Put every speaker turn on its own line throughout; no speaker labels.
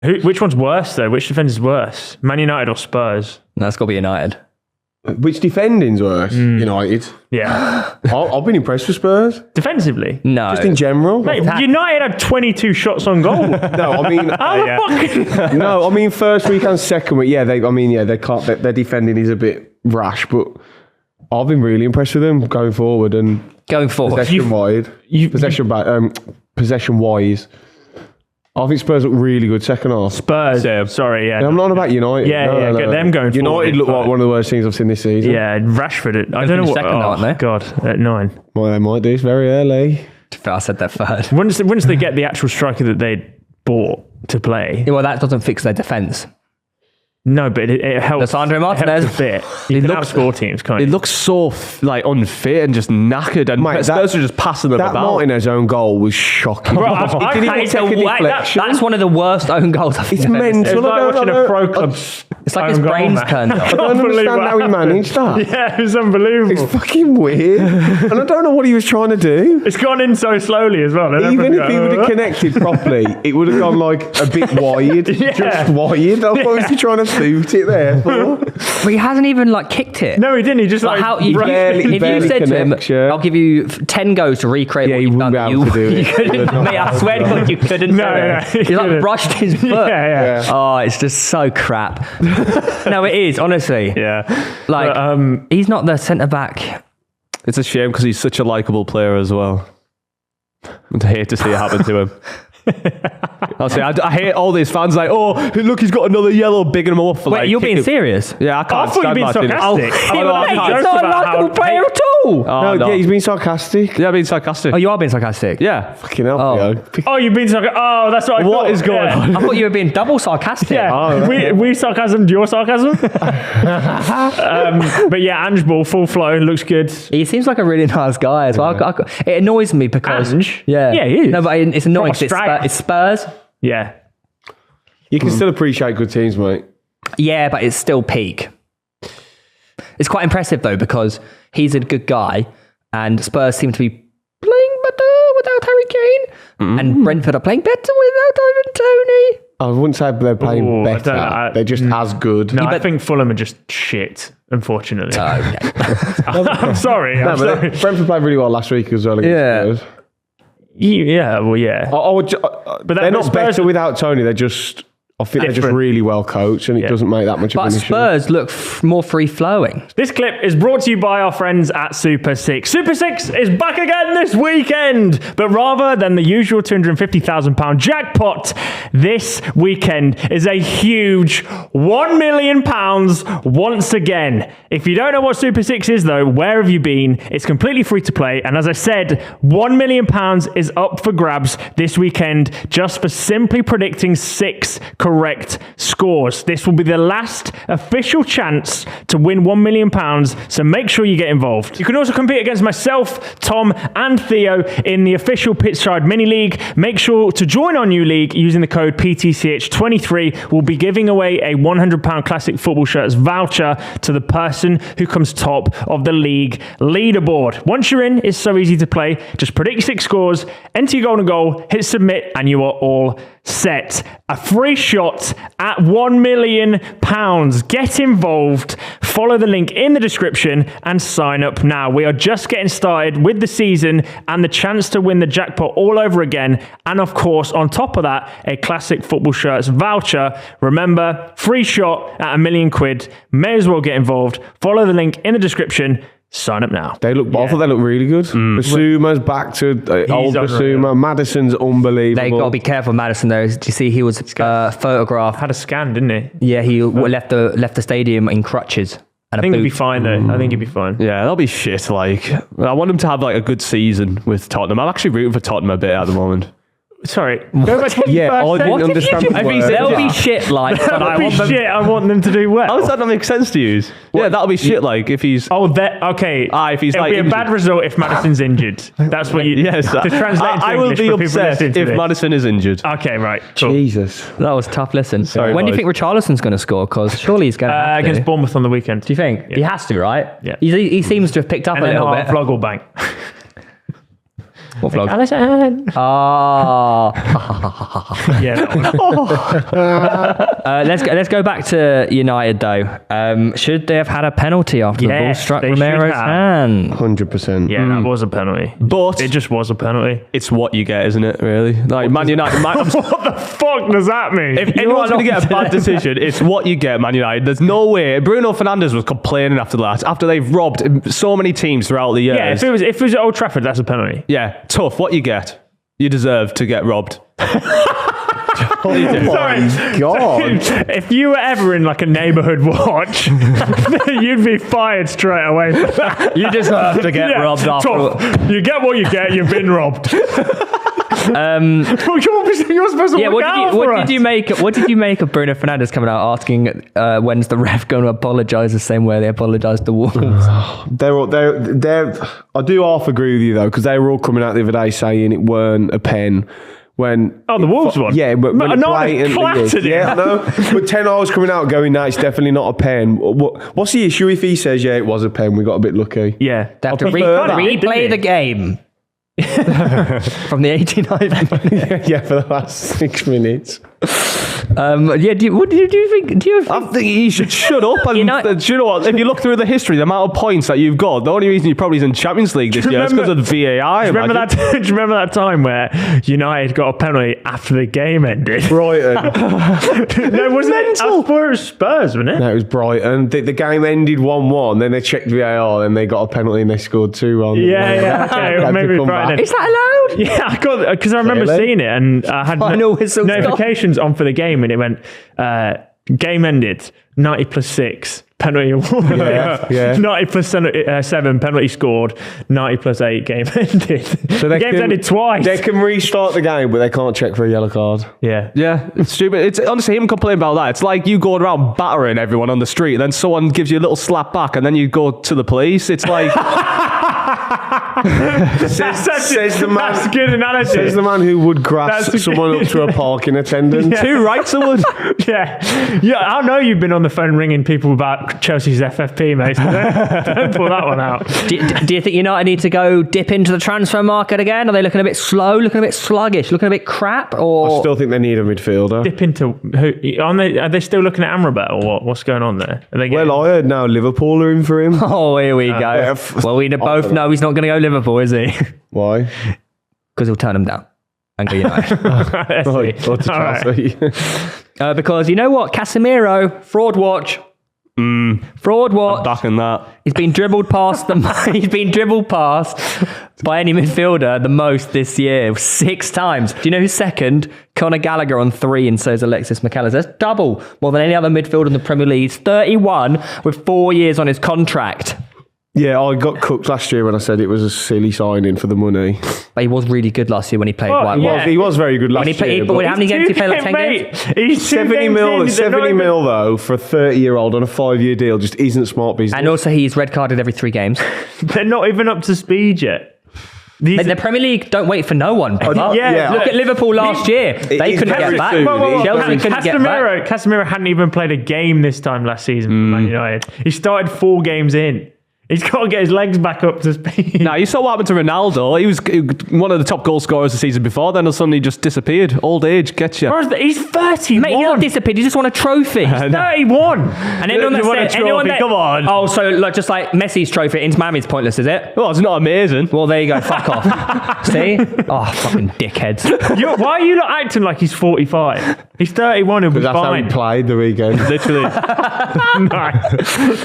Which one's worse, though? Which defender's worse? Man United or Spurs?
No, it's got to be United.
Which defending's worse? United.
Yeah.
I've been impressed with Spurs.
Defensively?
No.
Just in general.
Mate, United had 22 shots on goal.
No, I mean... No, I mean, first week and second week, they can't... Their defending is a bit rash, but I've been really impressed with them going forward and... Possession-wise. I think Spurs look really good second half.
Spurs, sorry, yeah.
I'm not on about United.
Yeah, get them going forward.
United look like one of the worst things I've seen this season.
Yeah, Rashford, I don't know what...
second, aren't they?
God, at 9.
Well, they might do. It's very early.
I said that third.
Once they get the actual striker that they bought to play...
Well, that doesn't fix their defence.
No, but it helps.
Lisandro Martinez.
It helps a bit. You can outscore teams, can't you?
It looks so unfit and just knackered, and Spurs are just passing them
that
about.
That Martinez own goal was shocking.
Bro,
he didn't even take a deflection.
That's one of the worst own goals I've
It's
ever
mental.
It's like watching a pro club.
It's like his brain's turned off.
I don't understand how he managed that.
Yeah, it was unbelievable.
It's fucking weird. And I don't know what he was trying to do.
It's gone in so slowly as well.
Even if he would have connected properly, it would have gone like a bit wide. Just wide. What was he trying to boot it there for?
But he hasn't even kicked it.
No, he didn't. He just
if you said to him, I'll give you 10 goes to recreate what you've done.
You
couldn't. Mate, I swear to God, you couldn't.
No,
he brushed his foot.
Yeah.
Oh, it's just so crap. No, it is, honestly.
Yeah.
He's not the centre-back.
It's a shame because he's such a likeable player as well. I'd hate to see it happen to him. I hate all these fans look, he's got another yellow bigging him up for
Wait, you're being serious?
Yeah, I can't
I thought you were being sarcastic.
He's not a likeable player at all.
Yeah, he's been sarcastic.
Yeah, being sarcastic.
Oh, you are being sarcastic?
Yeah.
Fucking hell, Theo.
Oh, you've been sarcastic. Oh, that's what I thought.
What is going on?
I thought you were being double sarcastic.
Yeah, we sarcasm, your sarcasm. But yeah, Ange Ball, full flow, looks good.
He seems like a really nice guy as well. It annoys me because...
Ange?
Yeah,
he is.
No, but it's annoying because it's Spurs.
Yeah.
You can still appreciate good teams, mate.
Yeah, but it's still peak. It's quite impressive, though, because he's a good guy and Spurs seem to be playing better without Harry Kane and Brentford are playing better without Ivan Toney.
I wouldn't say they're playing better. They're just as good.
No, I think Fulham are just shit, unfortunately.
Okay.
I'm sorry.
Brentford played really well last week as well.
Yeah.
Yeah, well, yeah.
But they're not better without Tony. I think they're just really well coached and it doesn't make that much of an issue.
But Spurs look more free-flowing.
This clip is brought to you by our friends at Super 6. Super 6 is back again this weekend, but rather than the usual £250,000 jackpot, this weekend is a huge £1 million once again. If you don't know what Super 6 is though, where have you been? It's completely free to play, and as I said, £1 million is up for grabs this weekend just for simply predicting 6 correct scores. This will be the last official chance to win £1 million, so make sure you get involved. You can also compete against myself, Tom, and Theo in the official Pitchside Mini League. Make sure to join our new league using the code PTCH23. We'll be giving away a £100 Classic Football Shirts voucher to the person who comes top of the league leaderboard. Once you're in, it's so easy to play. Just predict 6 scores, enter your golden goal, hit submit, and you are all set. A free shot at £1 million. Get involved, follow the link in the description and sign up now. We are just getting started with the season and the chance to win the jackpot all over again. And of course, on top of that, a Classic Football Shirts voucher. Remember, free shot at £1 million. May as well get involved. Follow the link in the description. Sign up now.
I thought they look really good. Basuma's back to old Basuma. Madison's unbelievable.
They got to be careful, Madison, though. Did you see he was photographed?
Had a scan, didn't he?
Yeah, he left the stadium in crutches.
I think he'll be fine, though. I think he'll be fine.
Yeah, that'll be shit. I want him to have a good season with Tottenham. I'm actually rooting for Tottenham a bit at the moment.
Sorry. Go back to
I didn't understand the word.
They'll be shit, but
I want them to do well.
How does that not make sense to you? Yeah, that'll be shit, if he's...
Okay.
If he's
It'll be
injured.
a bad result if Madison's injured. That's what you...
Yes.
To translate into
I will
English
be
for people
upset
listening to
if
this.
Madison is injured.
Okay, right. Cool.
Jesus.
that was tough. Listen,
Sorry,
when do you
boys.
think Richarlison's going to score? Because surely he's going to have to.
Against Bournemouth on the weekend.
Do you think?
Yeah.
He has to, right?
Yeah.
He seems to have picked up
And
a
then
little
our
bit.
vlog will bang.
What vlog?
Alison.
Ah.
Yeah. That one.
Let's go back to United though. Should they have had a penalty after the ball struck
they should
Romero's
have.
hand?
100%.
Yeah, that was a penalty.
But
It just was a penalty.
it's what you get, isn't it? Really, like Man United.
What the fuck does that mean?
If anyone's going to get a bad decision, it's what you get, Man United. There's no way. Bruno Fernandes was complaining after that. After they've robbed so many teams throughout the years.
yeah, if it was at Old Trafford, that's a penalty.
Yeah, tough. What you get. You deserve to get robbed.
Oh my God.
If you were ever in like a neighbourhood watch, you'd be fired straight away.
You deserve to get robbed after.
Tough. You get what you get. You've been robbed. Well, you're supposed to
Yeah,
look out for us.
what did you make of Bruno Fernandes coming out asking when's the ref going to apologise the same way they apologised to Wolves?
I do half agree with you though, because they were all coming out the other day saying it weren't a pen. When
the Wolves one?
Yeah, but when it blatantly
clattered
is. Yeah, I know. But 10 hours coming out going, no, it's definitely not a pen. What's the issue if he says, yeah, it was a pen, we got a bit lucky?
Yeah.
They have to
prefer that,
replay the game from the 89th minute.
Yeah, for the last 6 minutes.
What do you think?
I think he should shut up. And, do you know what? If you look through the history, the amount of points that you've got, the only reason you're probably in Champions League this year is because of the VAR.
Do you remember that time where United got a penalty after the game ended?
Brighton.
No, wasn't it? Spurs, wasn't it?
No, it was Brighton. The game ended 1-1, then they checked VAR, then they got a penalty and they scored 2-1.
Yeah. Okay, maybe Brighton.
Is that allowed?
Yeah, I got because I remember
Really?
seeing it and I had
Final whistle's
notifications on for the game and it went game ended 90 plus 6 penalty award.
Yeah.
90 plus 7 penalty scored 90 plus 8 game ended.
So
The game's ended twice.
They can restart the game, but they can't check for a yellow card.
Yeah.
Yeah, it's stupid. It's honestly him complaining about that. It's like you going around battering everyone on the street, then someone gives you a little slap back, and then you go to the police. It's like
Says the man.
That's a good analogy.
Says the man who would grass
That's a
someone
good-
up to a parking attendant.
two rights would.
Yeah, I know you've been on the phone ringing people about Chelsea's FFP, mate. So don't pull that one out.
Do you think United need to go dip into the transfer market again? Are they looking a bit slow, looking a bit sluggish, looking a bit crap?
I
Or
still think they need a midfielder.
Dip into who? Are they still looking at Amrabat or what? What's going on there? Are they getting,
Well, I heard now Liverpool are in for him.
oh, here we go.
yeah.
Well, we both know he's not going to go Liverpool, is he?
Why?
Because he'll turn them down and go United.
Let's
Oh,
see.
go to
All right.
Chelsea.
Because you know what, Casemiro, fraud watch. Fraud watch.
Backing that.
He's been dribbled past He's been dribbled past by any midfielder the most this year, 6 times. Do you know who's second? Conor Gallagher on 3, and so is Alexis McAllister. That's double more than any other midfielder in the Premier League. He's 31 with 4 years on his contract.
Yeah, I got cooked last year when I said it was a silly signing for the money.
But he was really good last year when he played.
Well,
White.
yeah.
He was very good last
When he played,
year.
but
but
how many games did he play? Like 10 games?
He's 2
70
games
mil,
in,
70 mil though for a 30-year-old on a 5-year deal just isn't smart business.
And also, he's red carded every 3 games.
They're not even up to speed yet.
But the Premier League don't wait for no one.
yeah.
Look at Liverpool last year. They
is
couldn't
very
get back.
soon. Well,
Chelsea couldn't get back.
Casemiro hadn't even played a game this time last season for Man United. He started 4 games in. He's got to get his legs back up to speed.
Now, you saw what happened to Ronaldo. He was one of the top goal scorers the season before, then suddenly just disappeared. Old age gets you.
He's 31.
Mate, he not disappeared. He just won a trophy.
31.
And anyone that
You won a
said, anyone
trophy,
that,
come on.
Oh, so like, just like Messi's trophy at Inter Miami's pointless, is it?
Well, it's not amazing.
Well, there you go. Fuck off. See? Oh, fucking dickheads.
Why are you not acting like he's 45? He's 31 and was
that's how
fine.
he played the weekend.
Literally.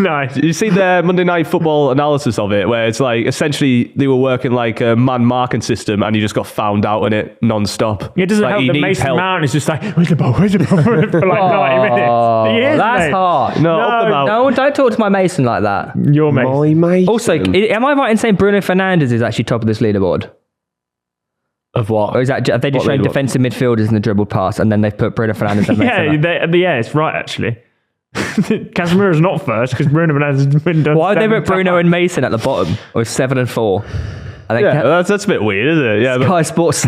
Nice.
You see the Monday Night Football analysis of it, where it's like essentially they were working like a man marking system, and you just got found out in it non-stop.
It doesn't
like,
help
he
that
needs
Mason
help.
Mount is just like, where's the ball for like 90 minutes. He is,
That's
mate.
hard.
No, up the mount.
No, don't talk to my Mason like that.
Your mate.
My mate.
Also, am I right in saying Bruno Fernandes is actually top of this leaderboard?
Of what?
Or is that, have they just
What
shown
leaderboard?
defensive midfielders in the dribble pass and then they've put Bruno Fernandes and Mason up?
Yeah, it's right, actually. Casemiro's not first because Bruno Fernandes has been done.
Why would they
7
put Bruno
times.
and Mason at the bottom with 7 and 4? I think
Yeah, that's a bit weird, isn't it? Yeah, but
Sky Sports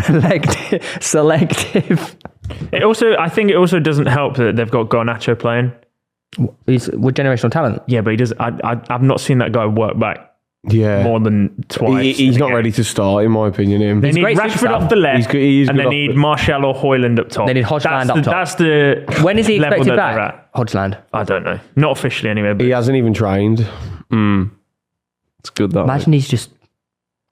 selective.
I think it also doesn't help that they've got Garnacho playing.
He's with generational talent.
Yeah, but he does. I've not seen that guy work back
Yeah.
more than twice.
He's
in a
not
game.
ready to start, in my opinion. Him.
They need
great
Rashford
super
off the left,
he is
and
good
they
off
need
the-
Martial or Højlund up top.
They need Hodgland up top.
That's the
When is he
level
expected
that they're
back?
at.
Hodgland.
I don't know. Not officially anyway. But
He hasn't even trained.
It's good that.
Imagine he's just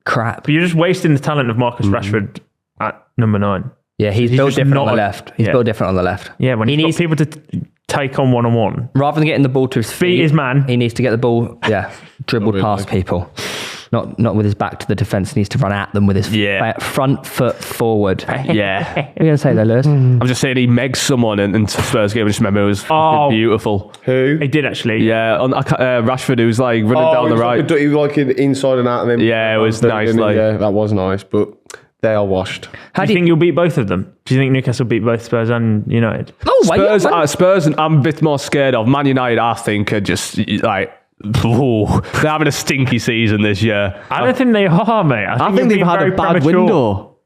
crap.
But you're just wasting the talent of Marcus Rashford at number 9.
Yeah, he's
He's
built
just
different on
not
the
a-
left. He's
yeah.
built different on the left.
Yeah, when
he
he's
needs
got people to take on one-on-one.
rather than getting the ball to his feet,
his man.
He needs to get the ball, dribbled past people. Not with his back to the defence. He needs to run at them with his front foot forward.
Yeah.
What are you going to say there, Lewis?
I'm just saying he megs someone in Spurs game. I just remember it was fucking beautiful.
Who?
He did actually.
Yeah, on Rashford, who was like running down the right.
He was like inside and out and then.
Yeah, it was nice, like-
Yeah, that was nice, but they are washed.
Do you think you'll beat both of them? Do you think Newcastle beat both Spurs and United?
Spurs, I'm a bit more scared of. Man United, I think, are just like, they're having a stinky season this year.
I don't think they are, mate.
I think
you're
they've
being
had
very
a bad
premature.
window.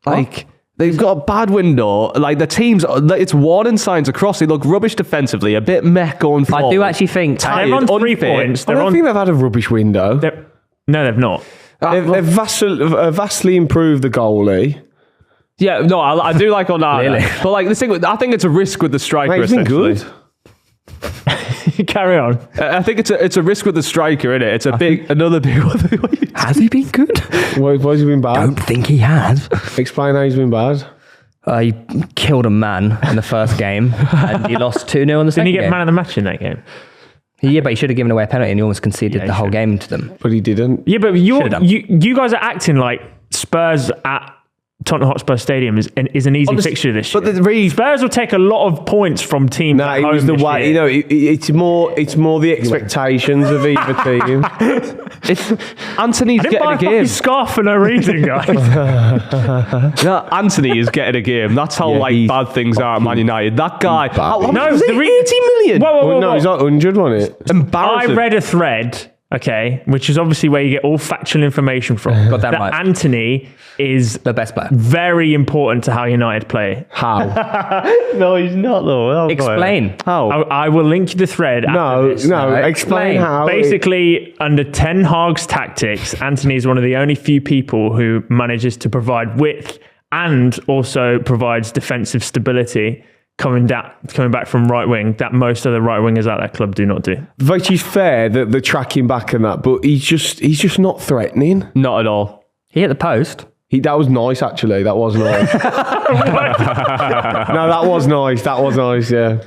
Like, they've got a bad window. Like, the teams, it's warning signs across. They look rubbish defensively, a bit meh going forward.
I do actually think
They're on 3
unfit.
points.
I
They're
don't
on.
think they've had a rubbish window.
No, they've not.
They've vastly improved the goalie.
Yeah, no, I do like Onana.
Really?
But like, the thing, I think it's a risk with the striker.
Mate, he's been
essentially.
good.
Carry on.
I think it's a risk with the striker, isn't it? It's another big one.
has he been good?
Why's he been bad?
Don't think he has.
Explain how he's been bad.
He killed a man in the first game and he lost 2-0 in the
Didn't
second
he get
game.
man of the match in that game?
Yeah, but he should have given away a penalty and he almost conceded
he
the whole
should.
game to them.
But he didn't.
Yeah, but
Should've done.
you guys are acting like Spurs at Tottenham Hotspur Stadium is an easy fixture this year.
But the Reed,
Spurs will take a lot of points from teams
Nah,
at
it
home
was the
this
way.
year.
It's more the expectations of either team.
Anthony's
I didn't
getting
buy
a
a fucking
game.
scarf for no reason, guys.
No, Anthony is getting a game. That's how
he's
bad things are at Man United. That guy,
bad.
how much
No,
was
the
it?
re-
80 million.
Whoa,
No, he's not 100, wasn't it?
I
Embarrassing.
read a thread, okay, which is obviously where you get all factual information from.
Got that
that
right.
Anthony is
The best player.
very important to how United play.
How?
No, he's not though. Oh,
Explain.
How?
I will link you the thread. after
No,
this.
no.
No,
Explain
explain.
how.
Basically, under Ten Hag's tactics, Anthony is one of the only few people who manages to provide width and also provides defensive stability coming back from right wing that most other right wingers at that club do not do.
Which is fair that they're tracking back and that, but he's just not threatening.
Not at all.
He hit the post.
That was nice, actually. That was nice. No, that was nice. That was nice, yeah.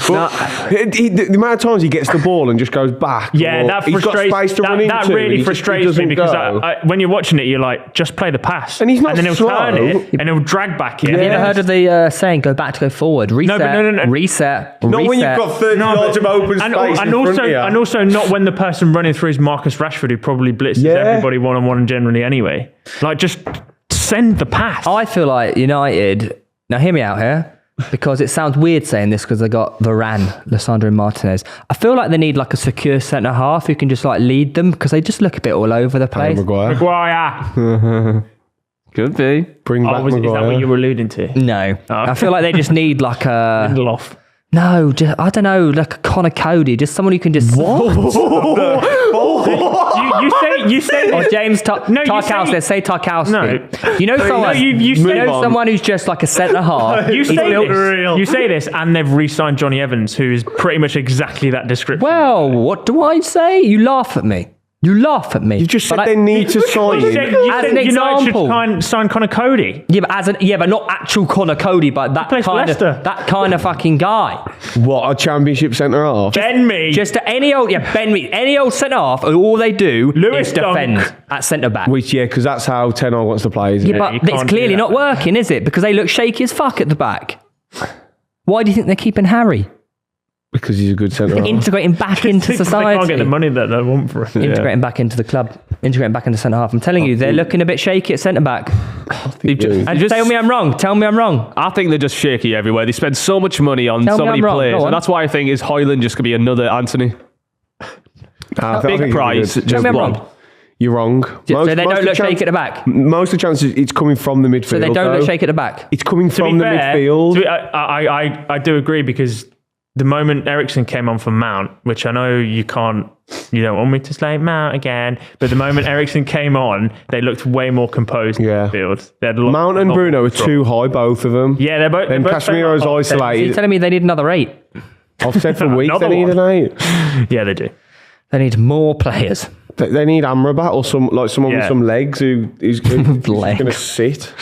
But the amount of times he gets the ball and just goes back.
Yeah,
or
that
he's got
frustrates.
space to run
That
into,
really
and he
frustrates
doesn't
me because
go.
when you're watching it, you're like, just play the pass,
And he's not
then he'll
slow.
turn it and he'll drag back in.
Have you ever heard of the saying, go back to go forward? Reset,
No.
reset,
Not when you've
reset.
got 30 yards of open space
and also not when the person running through is Marcus Rashford, who probably blitzes
Yeah.
everybody one-on-one generally anyway. Like, just send the pass.
I feel like United, now hear me out here, because it sounds weird saying this because they got Varane, Lissandro Martinez. I feel like they need like a secure centre half who can just like lead them because they just look a bit all over the place.
Maguire.
Maguire.
Could be.
Bring back
Is that
Maguire.
what you were alluding to?
No. I feel like they just need like a...
Lindelof.
No, just, I don't know, like a Connor Cody, just someone who can just...
You say
Or James Tarkowski, let's say Tarkowski.
No.
You know someone,
you say
someone who's just like a centre half.
You
He's
say
built-
this. You say this, and they've re-signed Johnny Evans, who is pretty much exactly that description.
Well, what do I say? You laugh at me. You laugh at me.
You just said
But
they need to sign
You
him.
said,
As an
United
example.
should sign Connor Cody.
Yeah, but not actual Connor Cody, but that
plays for Leicester.
that kind of fucking guy.
What, a championship centre half?
Ben me.
Just any old any old centre half, all they do
Lewis
is defend
Dunk.
at centre back.
Which, yeah, because that's how Ten Hag wants to play, isn't
Yeah,
it?
but
you
it's
can't do
clearly
that.
not working, is it? Because they look shaky as fuck at the back. Why do you think they're keeping Harry?
Because he's a good centre half.
Integrating back into
They
society.
can't get the money that they want for him.
Integrating back into the club. Integrating back into centre half. I'm telling you, they're looking a bit shaky at centre back. And
Just-
tell me I'm wrong. Tell me I'm wrong.
I think they're just shaky everywhere. They spend so much money on
Tell
so
me
many
I'm wrong.
players.
Go on.
And that's why I think is Højlund just going to be another Anthony.
I think
Big
he's
price.
good.
Just
Tell me I'm
one.
wrong.
You're wrong.
So they
Most
don't
of
look
the
shaky at the back.
Most of the chances, it's coming from the midfield.
So they don't
though.
look shaky at the back.
It's coming
To be
from the
fair,
midfield.
I do agree because the moment Ericsson came on for Mount, which I know you don't want me to slate Mount again, but the moment Ericsson came on, they looked way more composed in the field.
Mount and Bruno are too high, both of them.
Yeah, they're both.
Then Casemiro's
Are you
isolated.
telling me they need another 8?
I've said for weeks they need an 8.
Yeah, they do.
They need more players.
They need Amrabat or someone with some legs who's going to sit.